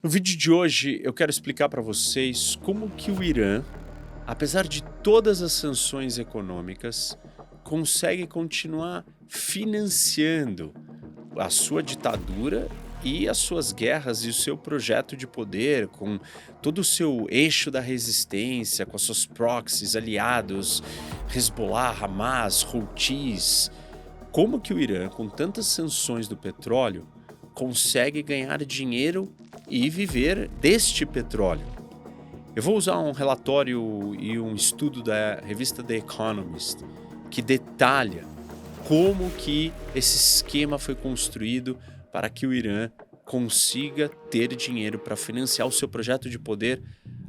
No vídeo de hoje eu quero explicar para vocês como que o Irã, apesar de todas as sanções econômicas, consegue continuar financiando a sua ditadura e as suas guerras e o seu projeto de poder com todo o seu eixo da resistência, com as suas proxies, aliados, Hezbollah, Hamas, Houthis. Como que o Irã, com tantas sanções do petróleo, consegue ganhar dinheiro e viver deste petróleo? Eu vou usar um relatório e um estudo da revista The Economist que detalha como que esse esquema foi construído para que o Irã consiga ter dinheiro para financiar o seu projeto de poder,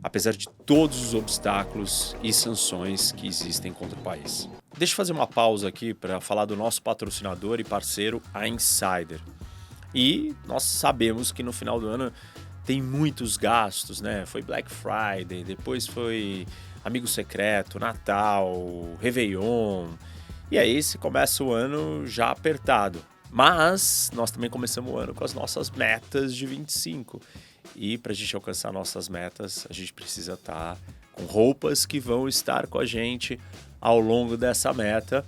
apesar de todos os obstáculos e sanções que existem contra o país. Deixa eu fazer uma pausa aqui para falar do nosso patrocinador e parceiro, a Insider. E nós sabemos que no final do ano tem muitos gastos, né? Foi Black Friday, depois foi Amigo Secreto, Natal, Réveillon. E aí se começa o ano já apertado. Mas nós também começamos o ano com as nossas metas de 25. E para a gente alcançar nossas metas, a gente precisa estar com roupas que vão estar com a gente ao longo dessa meta.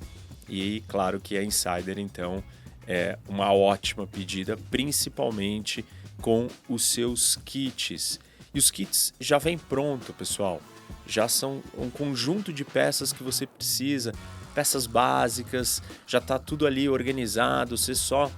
E claro que a Insider, então, é uma ótima pedida, principalmente com os seus kits. E os kits já vêm pronto, pessoal. Já são um conjunto de peças que você precisa, peças básicas, já está tudo ali organizado, você só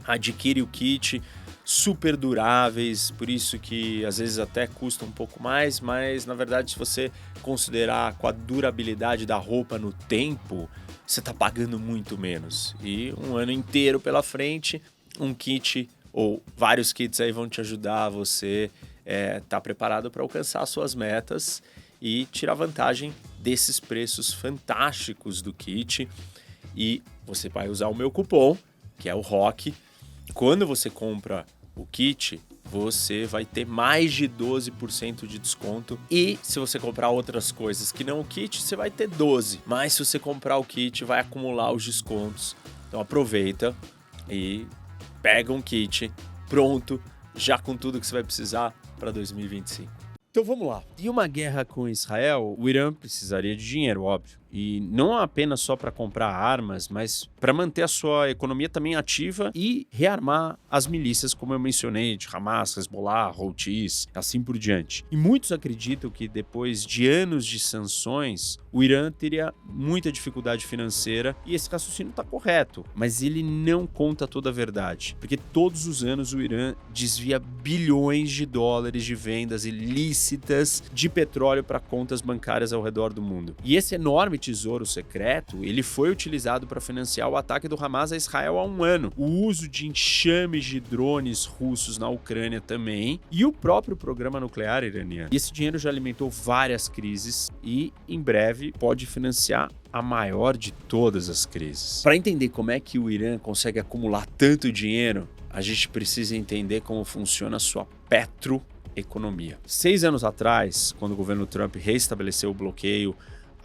adquire o kit, super duráveis, por isso que às vezes até custa um pouco mais, mas na verdade se você considerar com a durabilidade da roupa no tempo, você está pagando muito menos. E um ano inteiro pela frente, um kit ou vários kits aí vão te ajudar a você estar preparado para alcançar suas metas e tirar vantagem desses preços fantásticos do kit. E você vai usar o meu cupom, que é o ROC. Quando você compra o kit, você vai ter mais de 12% de desconto. E se você comprar outras coisas que não o kit, você vai ter 12%. Mas se você comprar o kit, vai acumular os descontos. Então aproveita e pega um kit pronto, já com tudo que você vai precisar para 2025. Então vamos lá. Em uma guerra com Israel, o Irã precisaria de dinheiro, óbvio. E não apenas só para comprar armas, mas para manter a sua economia também ativa e rearmar as milícias, como eu mencionei, de Hamas, Hezbollah, Houthis, assim por diante. E muitos acreditam que depois de anos de sanções, o Irã teria muita dificuldade financeira, e esse raciocínio está correto, mas ele não conta toda a verdade, porque todos os anos o Irã desvia bilhões de dólares de vendas ilícitas de petróleo para contas bancárias ao redor do mundo. E esse enorme tesouro secreto, ele foi utilizado para financiar o ataque do Hamas a Israel há um ano, o uso de enxames de drones russos na Ucrânia também, e o próprio programa nuclear iraniano. E esse dinheiro já alimentou várias crises e, em breve, pode financiar a maior de todas as crises. Para entender como é que o Irã consegue acumular tanto dinheiro, a gente precisa entender como funciona a sua petroeconomia. 6 anos atrás, quando o governo Trump reestabeleceu o bloqueio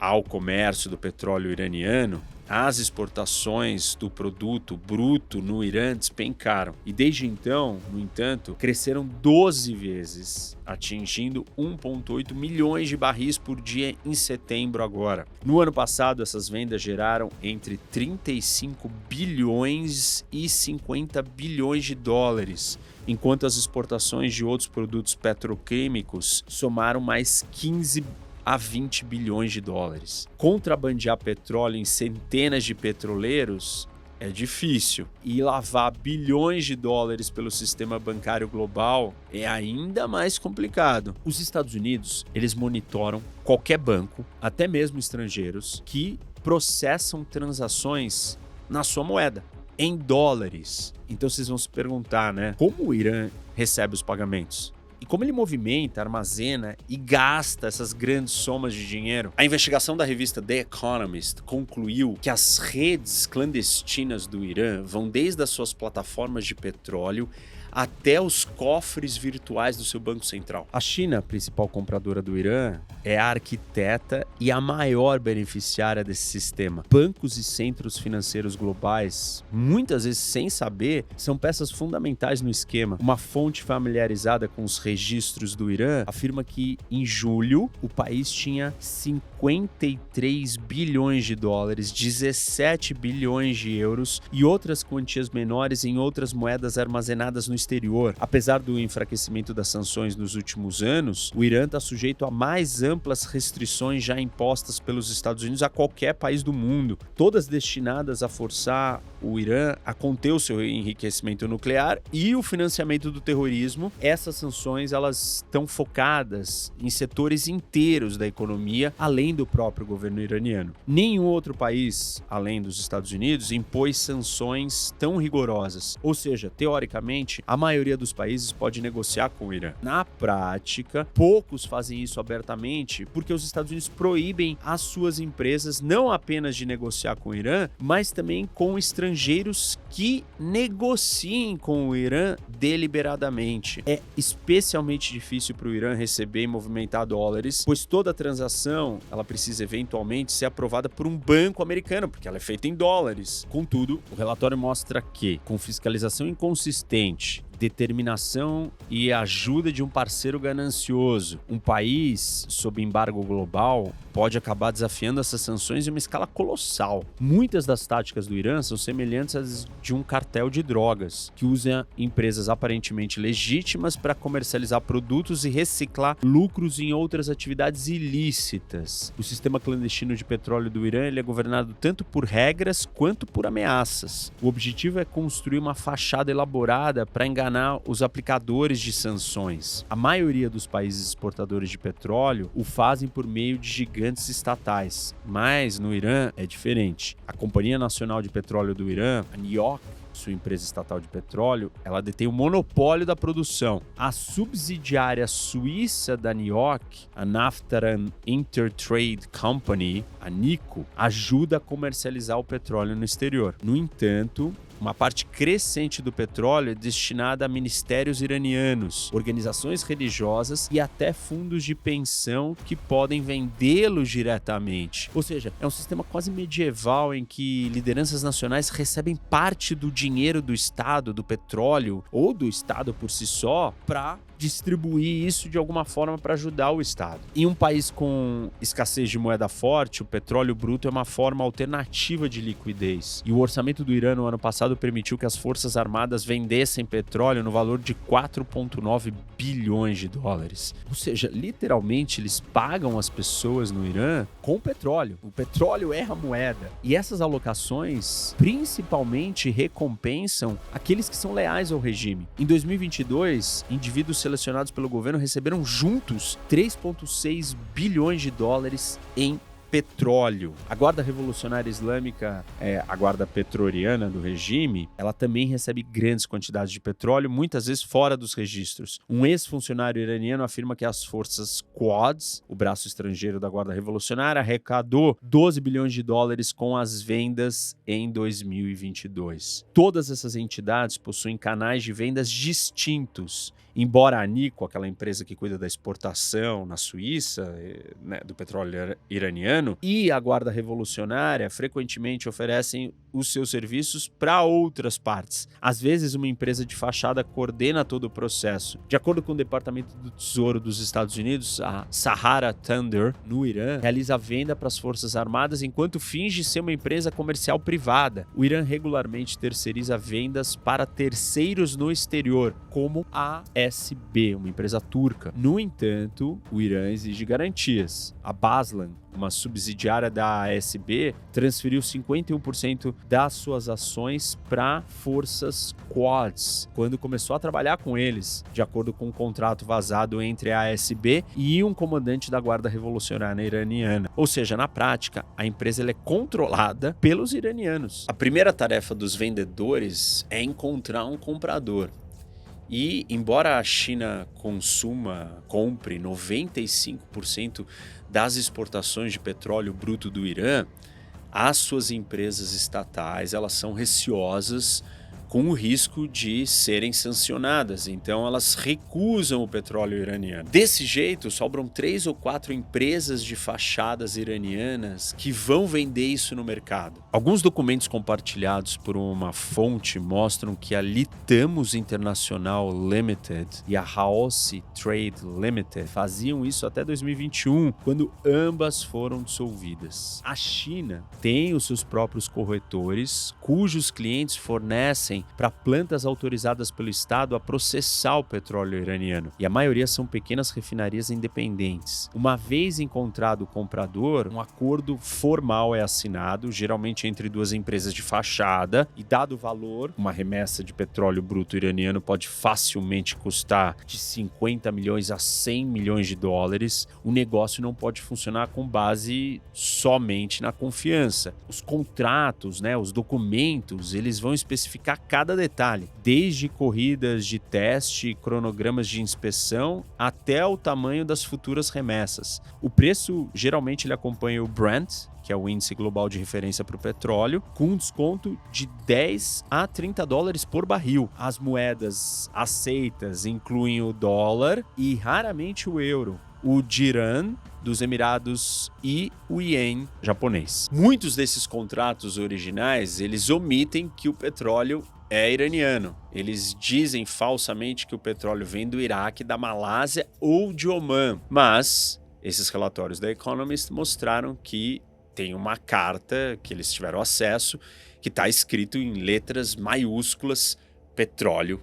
ao comércio do petróleo iraniano, as exportações do produto bruto no Irã despencaram. E desde então, no entanto, cresceram 12 vezes, atingindo 1,8 milhões de barris por dia em setembro agora. No ano passado, essas vendas geraram entre 35 bilhões e 50 bilhões de dólares, enquanto as exportações de outros produtos petroquímicos somaram mais 15 a 20 bilhões de dólares. Contrabandear petróleo em centenas de petroleiros é difícil, e lavar bilhões de dólares pelo sistema bancário global é ainda mais complicado. Os Estados Unidos, eles monitoram qualquer banco, até mesmo estrangeiros, que processam transações na sua moeda, em dólares. Então vocês vão se perguntar, né? Como o Irã recebe os pagamentos? E como ele movimenta, armazena e gasta essas grandes somas de dinheiro? A investigação da revista The Economist concluiu que as redes clandestinas do Irã vão desde as suas plataformas de petróleo até os cofres virtuais do seu banco central. A China, principal compradora do Irã, é a arquiteta e a maior beneficiária desse sistema. Bancos e centros financeiros globais, muitas vezes sem saber, são peças fundamentais no esquema. Uma fonte familiarizada com os registros do Irã afirma que em julho o país tinha 53 bilhões de dólares, 17 bilhões de euros e outras quantias menores em outras moedas armazenadas no exterior. Apesar do enfraquecimento das sanções nos últimos anos, o Irã está sujeito a mais amplas restrições já impostas pelos Estados Unidos a qualquer país do mundo, todas destinadas a forçar o Irã a conter o seu enriquecimento nuclear e o financiamento do terrorismo. Essas sanções elas estão focadas em setores inteiros da economia, além do próprio governo iraniano. Nenhum outro país, além dos Estados Unidos, impôs sanções tão rigorosas. Ou seja, teoricamente, a maioria dos países pode negociar com o Irã. Na prática, poucos fazem isso abertamente porque os Estados Unidos proíbem as suas empresas não apenas de negociar com o Irã, mas também com estrangeiros que negociem com o Irã deliberadamente. É especialmente difícil para o Irã receber e movimentar dólares, pois toda transação ela precisa eventualmente ser aprovada por um banco americano, porque ela é feita em dólares. Contudo, o relatório mostra que, com fiscalização inconsistente, determinação e ajuda de um parceiro ganancioso, um país sob embargo global pode acabar desafiando essas sanções em uma escala colossal. Muitas das táticas do Irã são semelhantes às de um cartel de drogas, que usa empresas aparentemente legítimas para comercializar produtos e reciclar lucros em outras atividades ilícitas. O sistema clandestino de petróleo do Irã ele é governado tanto por regras quanto por ameaças. O objetivo é construir uma fachada elaborada para enganar os aplicadores de sanções. A maioria dos países exportadores de petróleo o fazem por meio de gigantes estatais, mas no Irã é diferente. A Companhia Nacional de Petróleo do Irã, a NIOC, sua empresa estatal de petróleo, ela detém o monopólio da produção. A subsidiária suíça da NIOC, a Naftaren Intertrade Company, a NICO, ajuda a comercializar o petróleo no exterior. No entanto, uma parte crescente do petróleo é destinada a ministérios iranianos, organizações religiosas e até fundos de pensão que podem vendê-lo diretamente. Ou seja, é um sistema quase medieval em que lideranças nacionais recebem parte do dinheiro do Estado, do petróleo ou do Estado por si só, para distribuir isso de alguma forma para ajudar o Estado. Em um país com escassez de moeda forte, o petróleo bruto é uma forma alternativa de liquidez. E o orçamento do Irã no ano passado permitiu que as forças armadas vendessem petróleo no valor de 4,9 bilhões de dólares. Ou seja, literalmente eles pagam as pessoas no Irã com petróleo. O petróleo é a moeda. E essas alocações principalmente recompensam aqueles que são leais ao regime. Em 2022, indivíduos selecionados pelo governo receberam juntos 3,6 bilhões de dólares em petróleo. A Guarda Revolucionária Islâmica, a guarda petroliana do regime, ela também recebe grandes quantidades de petróleo, muitas vezes fora dos registros. Um ex-funcionário iraniano afirma que as forças Quds, o braço estrangeiro da Guarda Revolucionária, arrecadou 12 bilhões de dólares com as vendas em 2022. Todas essas entidades possuem canais de vendas distintos. Embora a NICO, aquela empresa que cuida da exportação na Suíça, né, do petróleo iraniano, e a Guarda Revolucionária frequentemente oferecem os seus serviços para outras partes. Às vezes, uma empresa de fachada coordena todo o processo. De acordo com o Departamento do Tesouro dos Estados Unidos, a Sahara Thunder, no Irã, realiza a venda para as Forças Armadas enquanto finge ser uma empresa comercial privada. O Irã regularmente terceiriza vendas para terceiros no exterior, como a ASB, uma empresa turca. No entanto, o Irã exige garantias. A Baslan, uma subsidiária da ASB, transferiu 51% das suas ações para forças Quds, quando começou a trabalhar com eles, de acordo com um contrato vazado entre a ASB e um comandante da Guarda Revolucionária iraniana. Ou seja, na prática, a empresa é controlada pelos iranianos. A primeira tarefa dos vendedores é encontrar um comprador. E, embora a China compre 95% das exportações de petróleo bruto do Irã, as suas empresas estatais elas são receosas com o risco de serem sancionadas. Então elas recusam o petróleo iraniano. Desse jeito, sobram 3 ou 4 empresas de fachadas iranianas que vão vender isso no mercado. Alguns documentos compartilhados por uma fonte mostram que a Litamos International Limited e a Haosi Trade Limited faziam isso até 2021, quando ambas foram dissolvidas. A China tem os seus próprios corretores, cujos clientes fornecem para plantas autorizadas pelo Estado a processar o petróleo iraniano. E a maioria são pequenas refinarias independentes. Uma vez encontrado o comprador, um acordo formal é assinado, geralmente entre duas empresas de fachada, e dado o valor, uma remessa de petróleo bruto iraniano pode facilmente custar de 50 milhões a 100 milhões de dólares. O negócio não pode funcionar com base somente na confiança. Os contratos, os documentos, eles vão especificar cada detalhe, desde corridas de teste, cronogramas de inspeção, até o tamanho das futuras remessas. O preço, geralmente, ele acompanha o Brent, que é o índice global de referência para o petróleo, com um desconto de 10 a 30 dólares por barril. As moedas aceitas incluem o dólar e raramente o euro, o dirham dos Emirados e o ien japonês. Muitos desses contratos originais, eles omitem que o petróleo é iraniano. Eles dizem falsamente que o petróleo vem do Iraque, da Malásia ou de Omã. Mas esses relatórios da Economist mostraram que tem uma carta que eles tiveram acesso que está escrito em letras maiúsculas: petróleo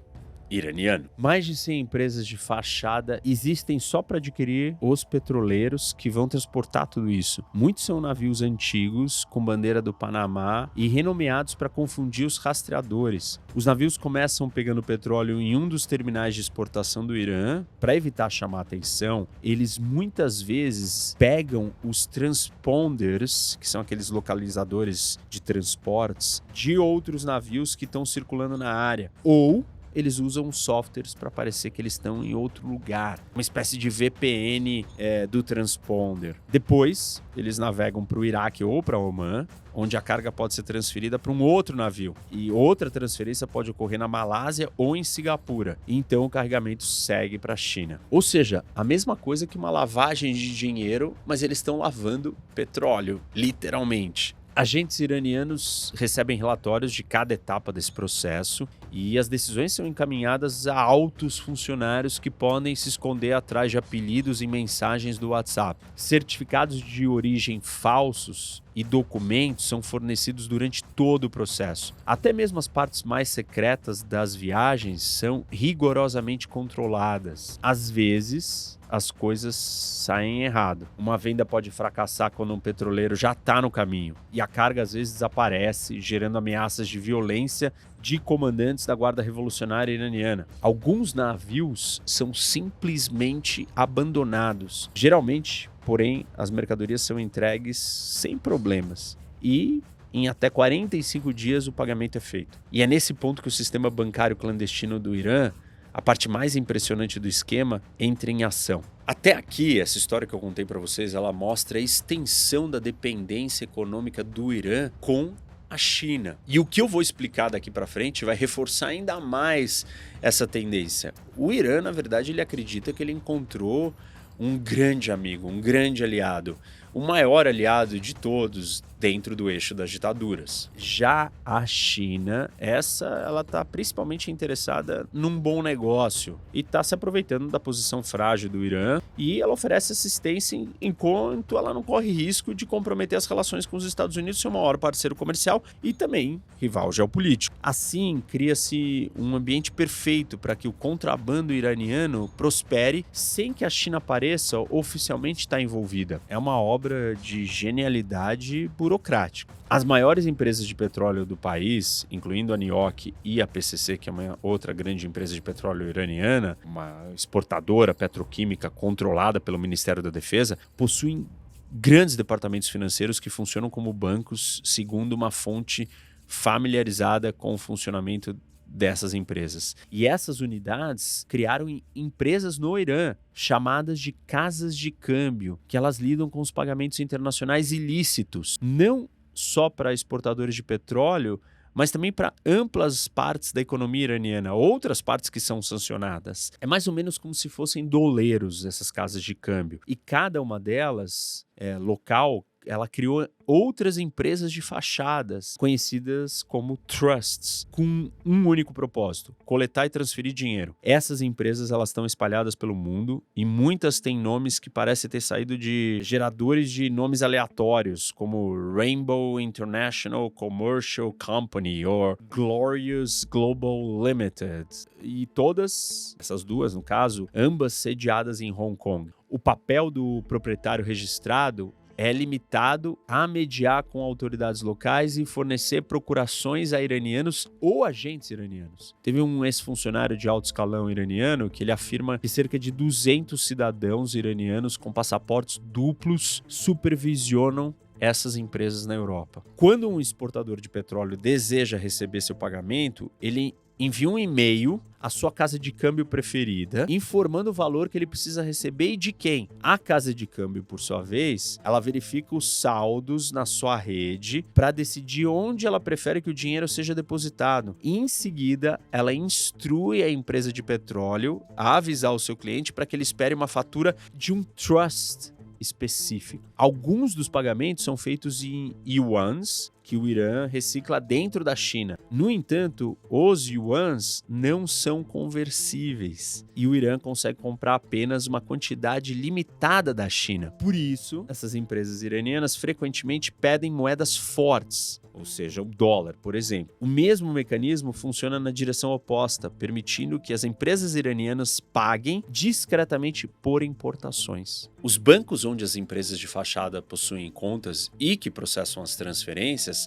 iraniano. Mais de 100 empresas de fachada existem só para adquirir os petroleiros que vão transportar tudo isso. Muitos são navios antigos com bandeira do Panamá e renomeados para confundir os rastreadores. Os navios começam pegando petróleo em um dos terminais de exportação do Irã. Para evitar chamar atenção, eles muitas vezes pegam os transponders, que são aqueles localizadores de transportes, de outros navios que estão circulando na área, ou eles usam softwares para parecer que eles estão em outro lugar, uma espécie de VPN do transponder. Depois, eles navegam para o Iraque ou para Omã, onde a carga pode ser transferida para um outro navio. E outra transferência pode ocorrer na Malásia ou em Singapura. E então o carregamento segue para a China. Ou seja, a mesma coisa que uma lavagem de dinheiro, mas eles estão lavando petróleo, literalmente. Agentes iranianos recebem relatórios de cada etapa desse processo e as decisões são encaminhadas a altos funcionários que podem se esconder atrás de apelidos e mensagens do WhatsApp. Certificados de origem falsos e documentos são fornecidos durante todo o processo. Até mesmo as partes mais secretas das viagens são rigorosamente controladas. Às vezes, as coisas saem errado. Uma venda pode fracassar quando um petroleiro já está no caminho e a carga às vezes desaparece, gerando ameaças de violência de comandantes da Guarda Revolucionária Iraniana. Alguns navios são simplesmente abandonados. Geralmente, porém, as mercadorias são entregues sem problemas e em até 45 dias o pagamento é feito. E é nesse ponto que o sistema bancário clandestino do Irã, a parte mais impressionante do esquema, entra em ação. Até aqui, essa história que eu contei para vocês, ela mostra a extensão da dependência econômica do Irã com a China. E o que eu vou explicar daqui para frente vai reforçar ainda mais essa tendência. O Irã, na verdade, ele acredita que ele encontrou um grande amigo, um grande aliado, o maior aliado de todos dentro do eixo das ditaduras. Já a China, ela está principalmente interessada num bom negócio e está se aproveitando da posição frágil do Irã e ela oferece assistência enquanto ela não corre risco de comprometer as relações com os Estados Unidos, seu maior parceiro comercial e também rival geopolítico. Assim, cria-se um ambiente perfeito para que o contrabando iraniano prospere sem que a China pareça oficialmente estar envolvida. É uma obra de genialidade burocrática. As maiores empresas de petróleo do país, incluindo a NIOC e a PCC, que é uma outra grande empresa de petróleo iraniana, uma exportadora petroquímica controlada pelo Ministério da Defesa, possuem grandes departamentos financeiros que funcionam como bancos, segundo uma fonte familiarizada com o funcionamento dessas empresas. E essas unidades criaram empresas no Irã, chamadas de casas de câmbio, que elas lidam com os pagamentos internacionais ilícitos, não só para exportadores de petróleo, mas também para amplas partes da economia iraniana, outras partes que são sancionadas. É mais ou menos como se fossem doleiros essas casas de câmbio. E cada uma delas, local, ela criou outras empresas de fachadas, conhecidas como trusts, com um único propósito: coletar e transferir dinheiro. Essas empresas, elas estão espalhadas pelo mundo e muitas têm nomes que parecem ter saído de geradores de nomes aleatórios, como Rainbow International Commercial Company ou Glorious Global Limited. E todas, essas duas no caso, ambas sediadas em Hong Kong. O papel do proprietário registrado é limitado a mediar com autoridades locais e fornecer procurações a iranianos ou agentes iranianos. Teve um ex-funcionário de alto escalão iraniano que ele afirma que cerca de 200 cidadãos iranianos com passaportes duplos supervisionam essas empresas na Europa. Quando um exportador de petróleo deseja receber seu pagamento, ele envia um e-mail à sua casa de câmbio preferida, informando o valor que ele precisa receber e de quem. A casa de câmbio, por sua vez, ela verifica os saldos na sua rede para decidir onde ela prefere que o dinheiro seja depositado. E, em seguida, ela instrui a empresa de petróleo a avisar o seu cliente para que ele espere uma fatura de um trust específico. Alguns dos pagamentos são feitos em yuans, que o Irã recicla dentro da China. No entanto, os yuans não são conversíveis e o Irã consegue comprar apenas uma quantidade limitada da China. Por isso, essas empresas iranianas frequentemente pedem moedas fortes, ou seja, o dólar, por exemplo. O mesmo mecanismo funciona na direção oposta, permitindo que as empresas iranianas paguem discretamente por importações. Os bancos onde as empresas de fachada possuem contas e que processam as transferências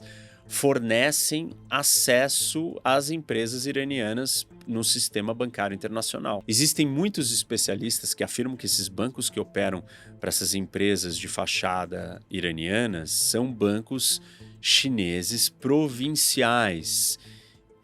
fornecem acesso às empresas iranianas no sistema bancário internacional. Existem muitos especialistas que afirmam que esses bancos que operam para essas empresas de fachada iranianas são bancos chineses provinciais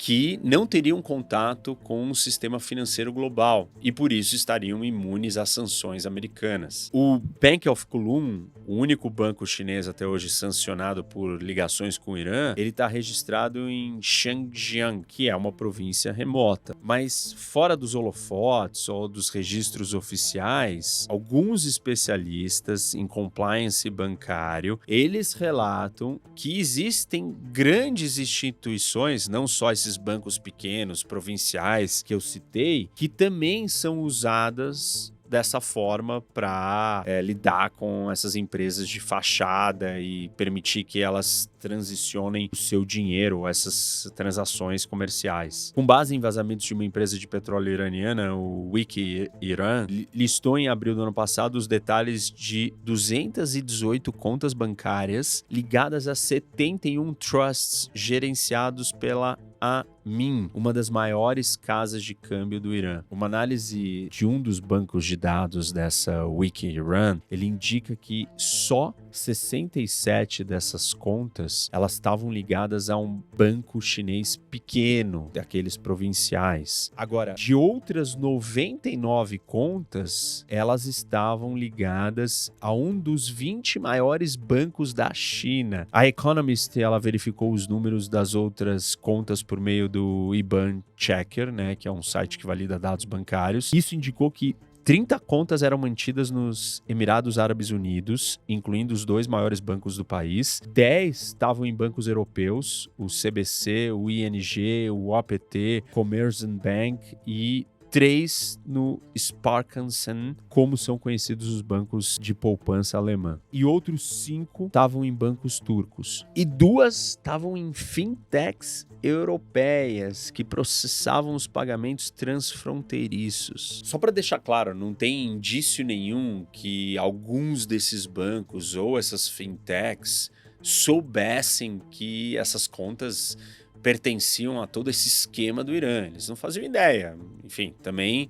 que não teriam contato com o sistema financeiro global e por isso estariam imunes às sanções americanas. O Bank of Kowloon, o único banco chinês até hoje sancionado por ligações com o Irã, ele está registrado em Xinjiang, que é uma província remota. Mas fora dos holofotes ou dos registros oficiais, alguns especialistas em compliance bancário, eles relatam que existem grandes instituições, não só esses bancos pequenos, provinciais que eu citei, que também são usadas dessa forma para lidar com essas empresas de fachada e permitir que elas transicionem o seu dinheiro, essas transações comerciais. Com base em vazamentos de uma empresa de petróleo iraniana, o Wiki Iran listou em abril do ano passado os detalhes de 218 contas bancárias ligadas a 71 trusts gerenciados pela Amin, uma das maiores casas de câmbio do Irã. Uma análise de um dos bancos de dados dessa Wiki Iran, ele indica que só 67 dessas contas, elas estavam ligadas a um banco chinês pequeno, daqueles provinciais. Agora, de outras 99 contas, elas estavam ligadas a um dos 20 maiores bancos da China. A Economist, ela verificou os números das outras contas por meio do IBAN Checker, né, que é um site que valida dados bancários. Isso indicou que 30 contas eram mantidas nos Emirados Árabes Unidos, incluindo os 2 maiores bancos do país. 10 estavam em bancos europeus, o CBC, o ING, o OPT, Commerzbank e 3 no Sparkassen, como são conhecidos os bancos de poupança alemã. E outros 5 estavam em bancos turcos. E 2 estavam em fintechs europeias que processavam os pagamentos transfronteiriços. Só para deixar claro, não tem indício nenhum que alguns desses bancos ou essas fintechs soubessem que essas contas pertenciam a todo esse esquema do Irã. Eles não faziam ideia. Enfim, também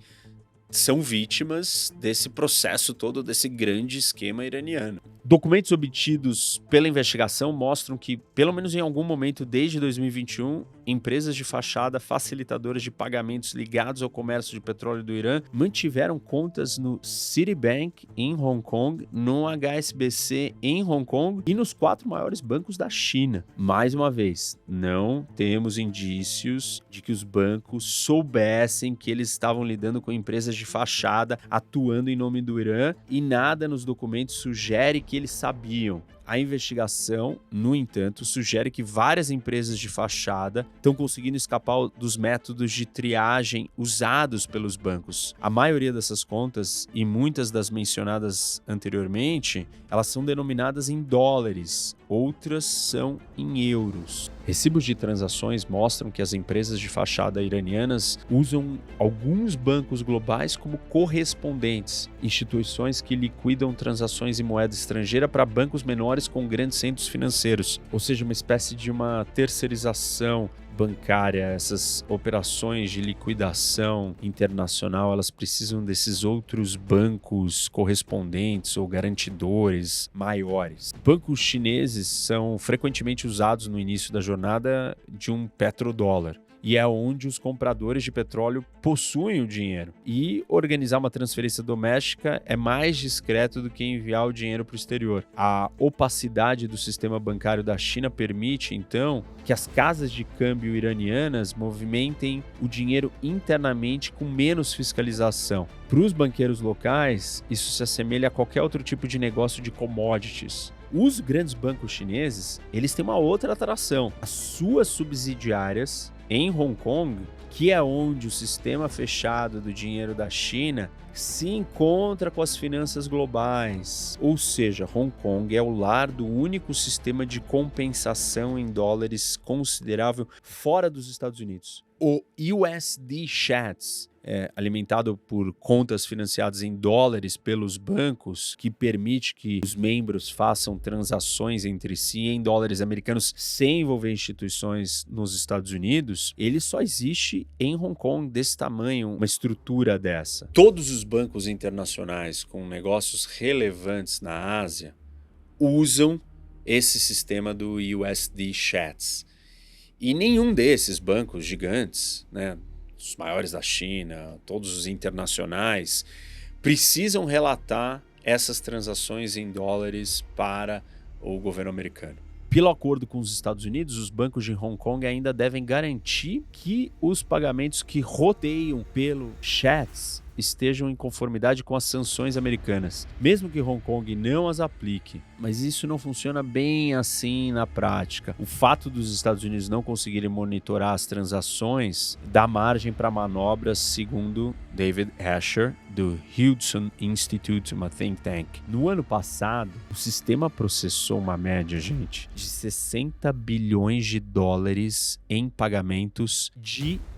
são vítimas desse processo todo, desse grande esquema iraniano. Documentos obtidos pela investigação mostram que, pelo menos em algum momento desde 2021, empresas de fachada facilitadoras de pagamentos ligados ao comércio de petróleo do Irã mantiveram contas no Citibank em Hong Kong, no HSBC em Hong Kong e nos 4 maiores bancos da China. Mais uma vez, não temos indícios de que os bancos soubessem que eles estavam lidando com empresas de fachada atuando em nome do Irã e nada nos documentos sugere que eles sabiam. A investigação, no entanto, sugere que várias empresas de fachada estão conseguindo escapar dos métodos de triagem usados pelos bancos. A maioria dessas contas, e muitas das mencionadas anteriormente, elas são denominadas em dólares, outras são em euros. Recibos de transações mostram que as empresas de fachada iranianas usam alguns bancos globais como correspondentes, instituições que liquidam transações em moeda estrangeira para bancos menores com grandes centros financeiros, ou seja, uma espécie de uma terceirização bancária. Essas operações de liquidação internacional, elas precisam desses outros bancos correspondentes ou garantidores maiores. Bancos chineses são frequentemente usados no início da jornada de um petrodólar. E é onde os compradores de petróleo possuem o dinheiro. E organizar uma transferência doméstica é mais discreto do que enviar o dinheiro para o exterior. A opacidade do sistema bancário da China permite, então, que as casas de câmbio iranianas movimentem o dinheiro internamente com menos fiscalização. Para os banqueiros locais, isso se assemelha a qualquer outro tipo de negócio de commodities. Os grandes bancos chineses, eles têm uma outra atração. As suas subsidiárias em Hong Kong, que é onde o sistema fechado do dinheiro da China se encontra com as finanças globais. Ou seja, Hong Kong é o lar do único sistema de compensação em dólares considerável fora dos Estados Unidos. O USD Chats, alimentado por contas financiadas em dólares pelos bancos, que permite que os membros façam transações entre si em dólares americanos sem envolver instituições nos Estados Unidos, ele só existe em Hong Kong desse tamanho, uma estrutura dessa. Todos os bancos internacionais com negócios relevantes na Ásia usam esse sistema do USD Chats. E nenhum desses bancos gigantes, né, os maiores da China, todos os internacionais, precisam relatar essas transações em dólares para o governo americano. Pelo acordo com os Estados Unidos, os bancos de Hong Kong ainda devem garantir que os pagamentos que rodeiam pelo Chats estejam em conformidade com as sanções americanas, mesmo que Hong Kong não as aplique. Mas isso não funciona bem assim na prática. O fato dos Estados Unidos não conseguirem monitorar as transações dá margem para manobras, segundo David Asher, do Hudson Institute, uma think tank. No ano passado, o sistema processou uma média, gente, de 60 bilhões de dólares em pagamentos diários.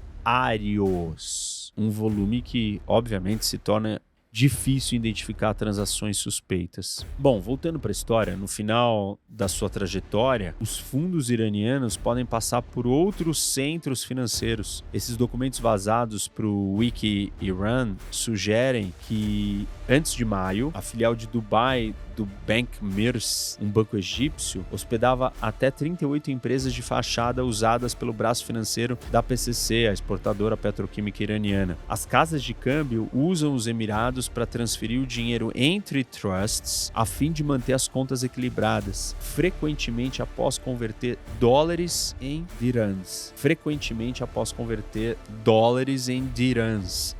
Um volume que, obviamente, se torna difícil identificar transações suspeitas. Bom, voltando para a história, no final da sua trajetória, os fundos iranianos podem passar por outros centros financeiros. Esses documentos vazados para o Wiki Iran sugerem que, antes de maio, a filial de Dubai do Bank Mirs, um banco egípcio, hospedava até 38 empresas de fachada usadas pelo braço financeiro da PCC, a exportadora petroquímica iraniana. As casas de câmbio usam os Emirados para transferir o dinheiro entre trusts a fim de manter as contas equilibradas, frequentemente após converter dólares em dirhams.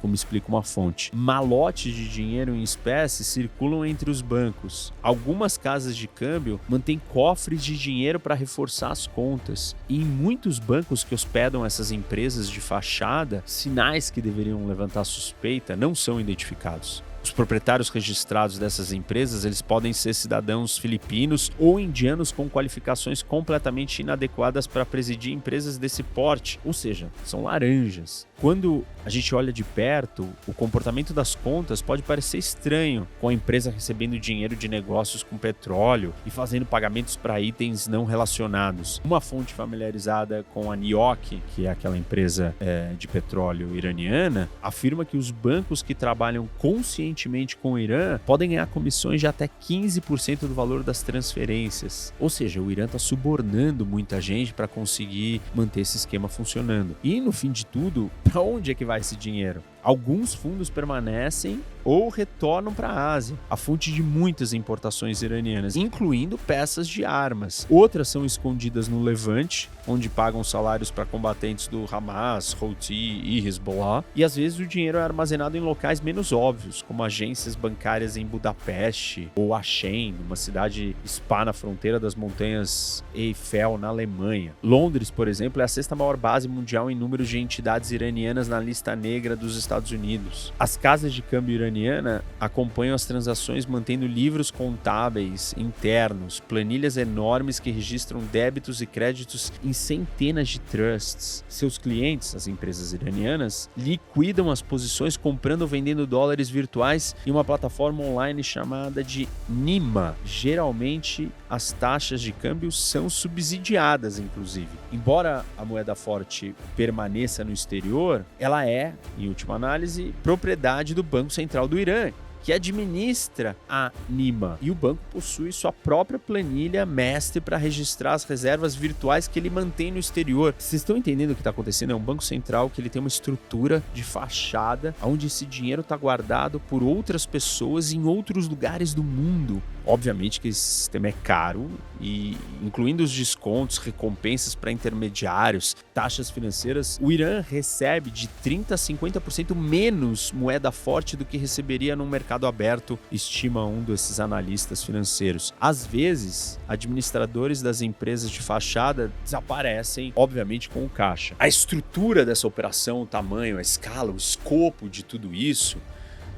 Como explica uma fonte. Malotes de dinheiro em espécie circulam entre os bancos. Algumas casas de câmbio mantêm cofres de dinheiro para reforçar as contas. E em muitos bancos que hospedam essas empresas de fachada, sinais que deveriam levantar suspeita não são identificados. Os proprietários registrados dessas empresas, eles podem ser cidadãos filipinos ou indianos com qualificações completamente inadequadas para presidir empresas desse porte, ou seja, são laranjas. Quando a gente olha de perto, o comportamento das contas pode parecer estranho, com a empresa recebendo dinheiro de negócios com petróleo e fazendo pagamentos para itens não relacionados. Uma fonte familiarizada com a NIOC, que é aquela empresa de petróleo iraniana, afirma que os bancos que trabalham conscientemente convenientemente com o Irã, podem ganhar comissões de até 15% do valor das transferências. Ou seja, o Irã está subornando muita gente para conseguir manter esse esquema funcionando. E no fim de tudo, para onde é que vai esse dinheiro? Alguns fundos permanecem ou retornam para a Ásia, a fonte de muitas importações iranianas, incluindo peças de armas. Outras são escondidas no Levante, onde pagam salários para combatentes do Hamas, Houthi e Hezbollah. E às vezes o dinheiro é armazenado em locais menos óbvios, como agências bancárias em Budapeste ou Aachen, uma cidade spa na fronteira das montanhas Eiffel, na Alemanha. Londres, por exemplo, é a sexta maior base mundial em número de entidades iranianas na lista negra dos Estados Unidos. As casas de câmbio iraniana acompanham as transações mantendo livros contábeis internos, planilhas enormes que registram débitos e créditos em centenas de trusts. Seus clientes, as empresas iranianas, liquidam as posições comprando ou vendendo dólares virtuais em uma plataforma online chamada de Nima. Geralmente, as taxas de câmbio são subsidiadas, inclusive. Embora a moeda forte permaneça no exterior, ela é, em última análise, propriedade do Banco Central do Irã, que administra a Nima. E o banco possui sua própria planilha mestre para registrar as reservas virtuais que ele mantém no exterior. Vocês estão entendendo o que está acontecendo? É um banco central que ele tem uma estrutura de fachada, onde esse dinheiro está guardado por outras pessoas em outros lugares do mundo. Obviamente que esse sistema é caro, e incluindo os descontos, recompensas para intermediários, taxas financeiras, o Irã recebe de 30% a 50% menos moeda forte do que receberia num mercado aberto, estima um desses analistas financeiros. Às vezes, administradores das empresas de fachada desaparecem, obviamente, com o caixa. A estrutura dessa operação, o tamanho, a escala, o escopo de tudo isso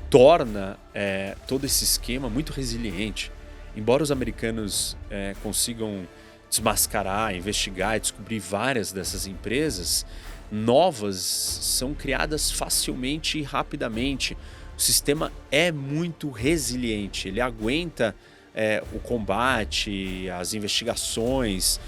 torna todo esse esquema muito resiliente. Embora os americanos consigam desmascarar, investigar e descobrir várias dessas empresas, novas são criadas facilmente e rapidamente. O sistema é muito resiliente, ele aguenta o combate, as investigações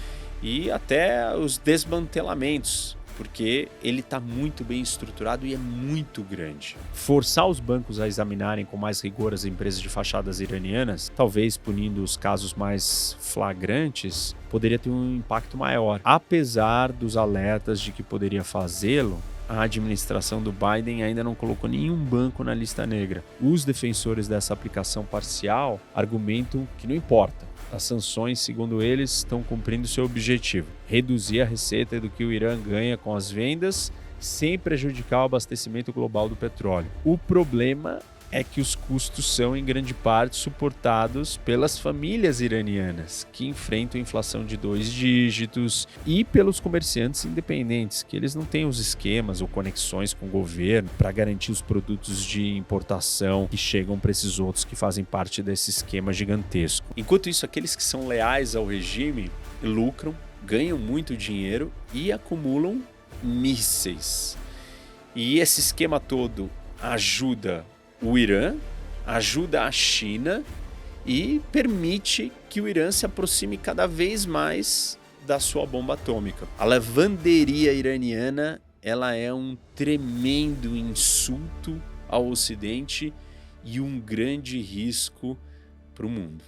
e até os desmantelamentos, porque ele está muito bem estruturado e é muito grande. Forçar os bancos a examinarem com mais rigor as empresas de fachadas iranianas, talvez punindo os casos mais flagrantes, poderia ter um impacto maior. Apesar dos alertas de que poderia fazê-lo, a administração do Biden ainda não colocou nenhum banco na lista negra. Os defensores dessa aplicação parcial argumentam que não importa. As sanções, segundo eles, estão cumprindo seu objetivo: reduzir a receita do que o Irã ganha com as vendas sem prejudicar o abastecimento global do petróleo. O problema é que os custos são, em grande parte, suportados pelas famílias iranianas, que enfrentam inflação de 2 dígitos, e pelos comerciantes independentes, que eles não têm os esquemas ou conexões com o governo para garantir os produtos de importação que chegam para esses outros que fazem parte desse esquema gigantesco. Enquanto isso, aqueles que são leais ao regime lucram, ganham muito dinheiro e acumulam mísseis. E esse esquema todo ajuda o Irã, ajuda a China e permite que o Irã se aproxime cada vez mais da sua bomba atômica. A lavanderia iraniana, ela é um tremendo insulto ao Ocidente e um grande risco para o mundo.